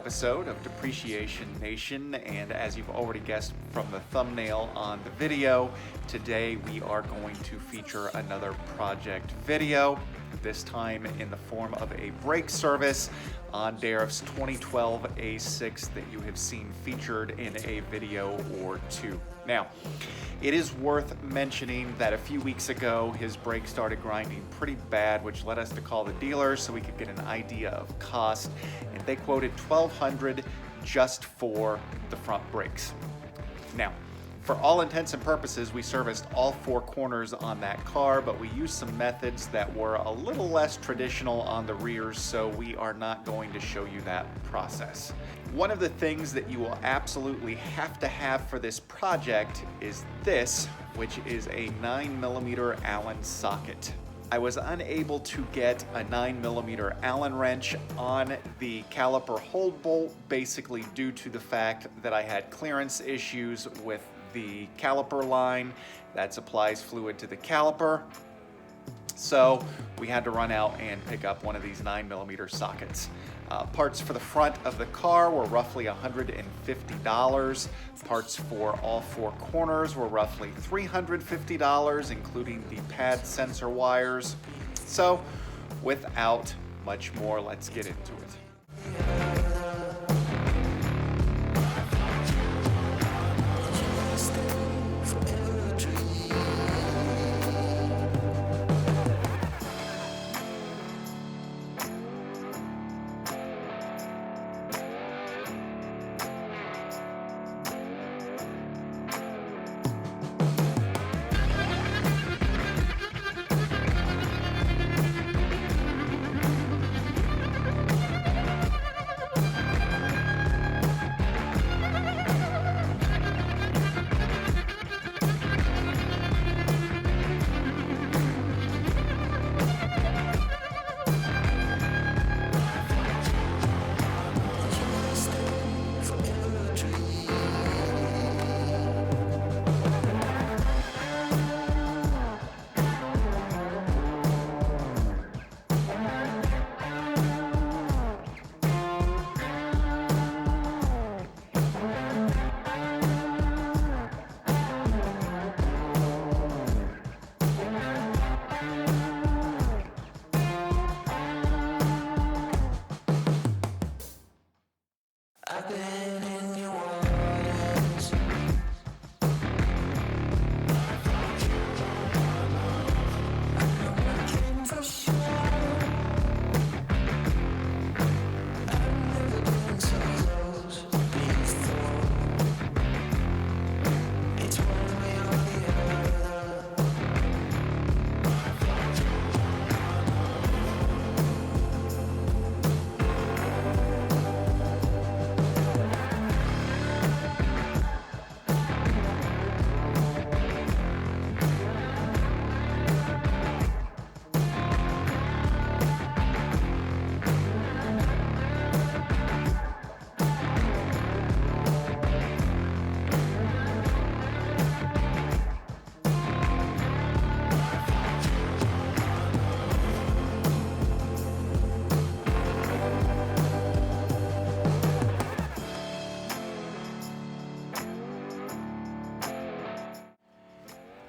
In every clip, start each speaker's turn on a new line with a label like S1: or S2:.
S1: episode of Depreciation Nation, and as you've already guessed from the thumbnail on the video, today we are going to feature another project video, this time in the form of a brake service on Derriff's 2012 A6 that you have seen featured in a video or two. Now, it is worth mentioning that a few weeks ago, his brake started grinding pretty bad, which led us to call the dealer so we could get an idea of cost, and they quoted $1,200 just for the front brakes. Now, for all intents and purposes, we serviced all four corners on that car, but we used some methods that were a little less traditional on the rears, so we are not going to show you that process. One of the things that you will absolutely have to have for this project is this, which is a 9mm Allen socket. I was unable to get a 9mm Allen wrench on the caliper hold bolt, basically due to the fact that I had clearance issues with the caliper line that supplies fluid to the caliper. So we had to run out and pick up one of these 9mm sockets. Parts for the front of the car were roughly $150. Parts for all four corners were roughly $350, including the pad sensor wires. So without much more, let's get into it.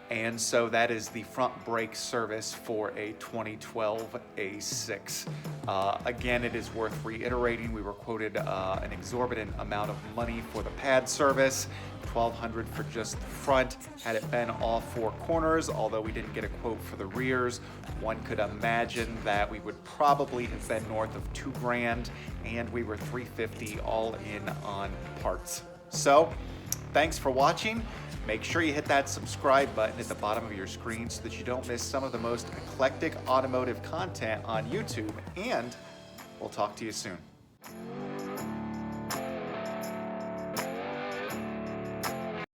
S1: And so that is the front brake service for a 2012 A6. Again, it is worth reiterating, we were quoted an exorbitant amount of money for the pad service, $1,200 for just the front. Had it been all four corners, although we didn't get a quote for the rears, one could imagine that we would probably have been north of $2,000, and we were $350 all in on parts. So, thanks for watching. Make sure you hit that subscribe button at the bottom of your screen so that you don't miss some of the most eclectic automotive content on YouTube, and we'll talk to you soon.